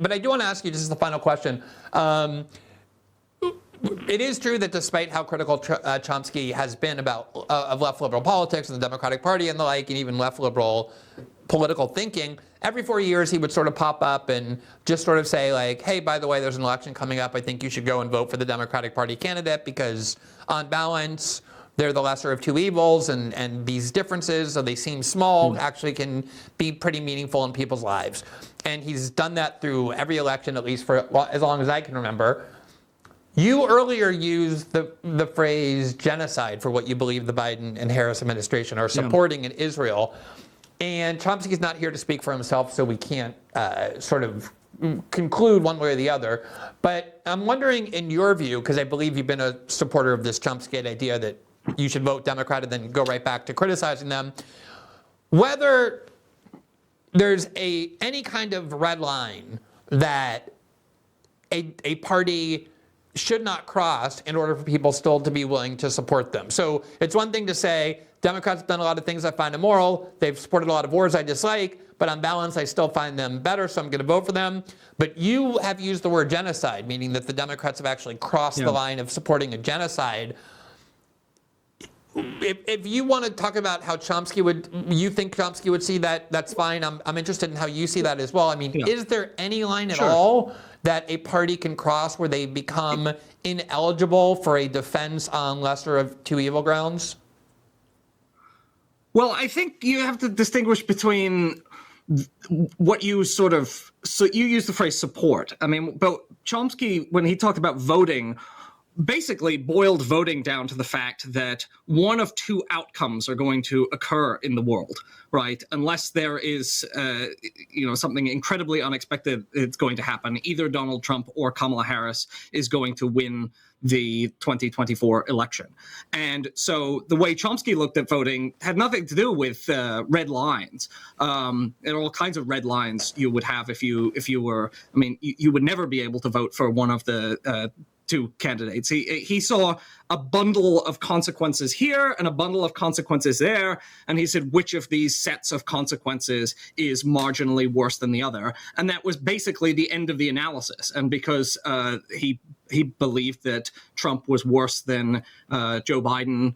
But I do want to ask you, just as the final question. It is true that despite how critical Chomsky has been of left liberal politics and the Democratic Party and the like, and even left liberal political thinking, every 4 years he would sort of pop up and just sort of say like, hey, by the way, there's an election coming up. I think you should go and vote for the Democratic Party candidate because on balance, they're the lesser of two evils, and these differences, though they seem small, actually can be pretty meaningful in people's lives. And he's done that through every election, at least for as long as I can remember. You earlier used the phrase genocide for what you believe the Biden and Harris administration are supporting in Israel. And Chomsky's not here to speak for himself, so we can't sort of conclude one way or the other. But I'm wondering, in your view, because I believe you've been a supporter of this Chomsky idea that you should vote Democrat and then go right back to criticizing them, whether there's any kind of red line that a party should not cross in order for people still to be willing to support them. So it's one thing to say, Democrats have done a lot of things I find immoral, they've supported a lot of wars I dislike, but on balance I still find them better, so I'm going to vote for them. But you have used the word genocide, meaning that the Democrats have actually crossed the line of supporting a genocide. If you want to talk about how you think Chomsky would see that, that's fine. I'm interested in how you see that as well. I mean, is there any line at all that a party can cross where they become ineligible for a defense on lesser of two evil grounds? Well, I think you have to distinguish between what you so you use the phrase support. I mean, but Chomsky, when he talked about voting, basically boiled voting down to the fact that one of two outcomes are going to occur in the world, right? Unless there is, something incredibly unexpected it's going to happen. Either Donald Trump or Kamala Harris is going to win the 2024 election. And so the way Chomsky looked at voting had nothing to do with red lines. There are all kinds of red lines you would have if you were, you would never be able to vote for one of the two candidates. He saw a bundle of consequences here and a bundle of consequences there, and he said which of these sets of consequences is marginally worse than the other, and that was basically the end of the analysis. And because he believed that Trump was worse than Joe Biden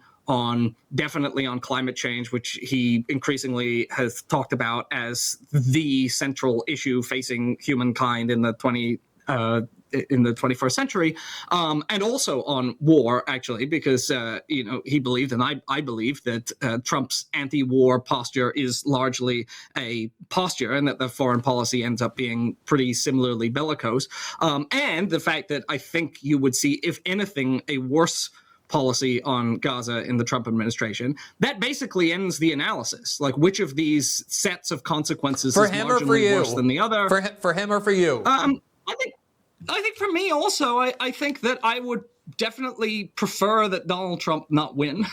definitely on climate change, which he increasingly has talked about as the central issue facing humankind in the 21st century, and also on war, actually, because he believed, and I believe, that Trump's anti-war posture is largely a posture, and that the foreign policy ends up being pretty similarly bellicose, and the fact that I think you would see, if anything, a worse policy on Gaza in the Trump administration. That basically ends the analysis. Like, which of these sets of consequences is marginally worse than the other? For him or for you? I think for me also, I think that I would definitely prefer that Donald Trump not win,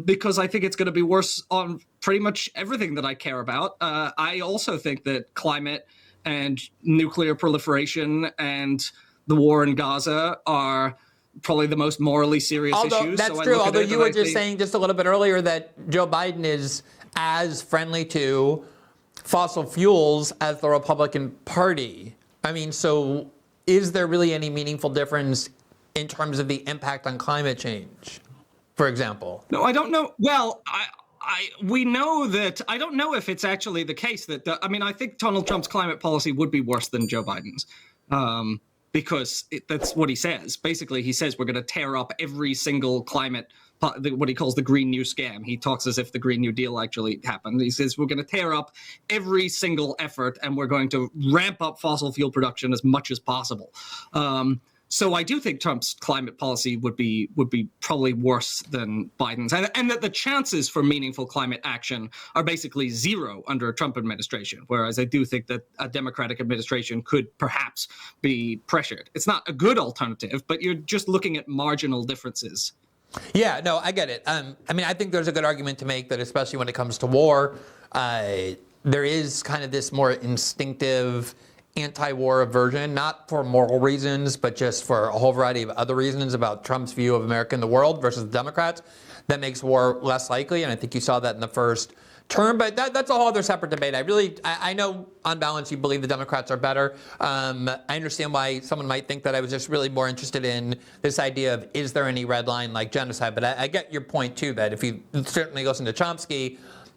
because I think it's going to be worse on pretty much everything that I care about. I also think that climate and nuclear proliferation and the war in Gaza are probably the most morally serious issues. That's true. Although you were just saying just a little bit earlier that Joe Biden is as friendly to fossil fuels as the Republican Party. I mean, so is there really any meaningful difference in terms of the impact on climate change, for example? No, I don't know. Well, we know that. I don't know if it's actually the case that, I think Donald Trump's climate policy would be worse than Joe Biden's. Because that's what he says. Basically, he says we're going to tear up every single climate, what he calls the Green New Scam. He talks as if the Green New Deal actually happened. He says we're going to tear up every single effort, and we're going to ramp up fossil fuel production as much as possible. So I do think Trump's climate policy would be probably worse than Biden's, and that the chances for meaningful climate action are basically zero under a Trump administration, whereas I do think that a Democratic administration could perhaps be pressured. It's not a good alternative, but you're just looking at marginal differences. Yeah, no, I get it. I think there's a good argument to make that, especially when it comes to war, there is kind of this more instinctive anti-war aversion, not for moral reasons, but just for a whole variety of other reasons about Trump's view of America and the world versus the Democrats, that makes war less likely. And I think you saw that in the first term, but that's a whole other separate debate. I know on balance you believe the Democrats are better. I understand why someone might think that I was just really more interested in this idea of is there any red line like genocide, but I get your point too, that if you certainly listen to Chomsky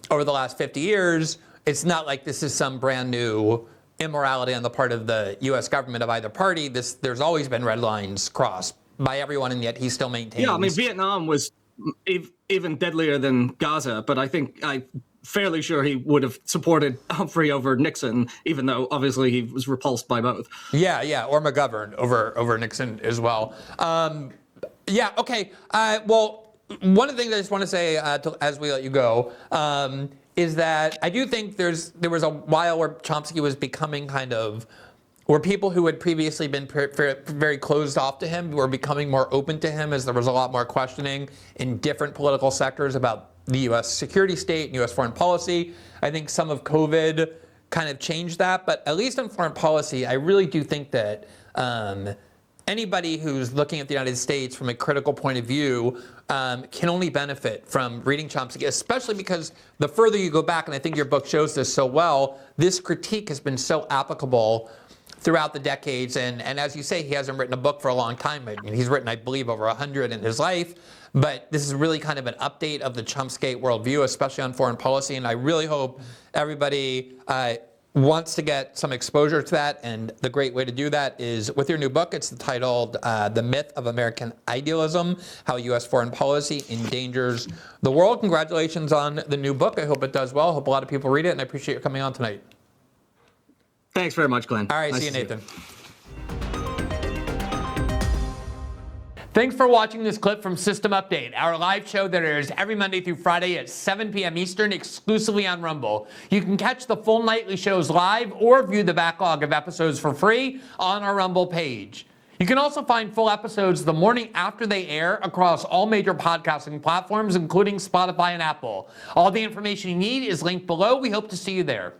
over the last 50 years, it's not like this is some brand new immorality on the part of the U.S. government of either party. There's always been red lines crossed by everyone, and yet he still maintains. Yeah, I mean, Vietnam was even deadlier than Gaza, but I'm fairly sure he would have supported Humphrey over Nixon, even though obviously he was repulsed by both. Yeah, or McGovern over Nixon as well. Okay. Well, one of the things I just want to say as we let you go is that I do think there was a while where Chomsky was becoming where people who had previously been very closed off to him were becoming more open to him as there was a lot more questioning in different political sectors about the U.S. security state and U.S. foreign policy. I think some of COVID kind of changed that, but at least on foreign policy, I really do think that anybody who's looking at the United States from a critical point of view can only benefit from reading Chomsky, especially because the further you go back, and I think your book shows this so well, this critique has been so applicable throughout the decades. And as you say, he hasn't written a book for a long time. I mean, he's written, I believe, over 100 in his life. But this is really kind of an update of the Chomsky worldview, especially on foreign policy. And I really hope everybody wants to get some exposure to that. And the great way to do that is with your new book. It's titled The Myth of American Idealism, How U.S. Foreign Policy Endangers the World. Congratulations on the new book. I hope it does well. I hope a lot of people read it. And I appreciate you coming on tonight. Thanks very much, Glenn. All right, Nice see you, to Nathan. Thanks for watching this clip from System Update, our live show that airs every Monday through Friday at 7 p.m. Eastern, exclusively on Rumble. You can catch the full nightly shows live or view the backlog of episodes for free on our Rumble page. You can also find full episodes the morning after they air across all major podcasting platforms, including Spotify and Apple. All the information you need is linked below. We hope to see you there.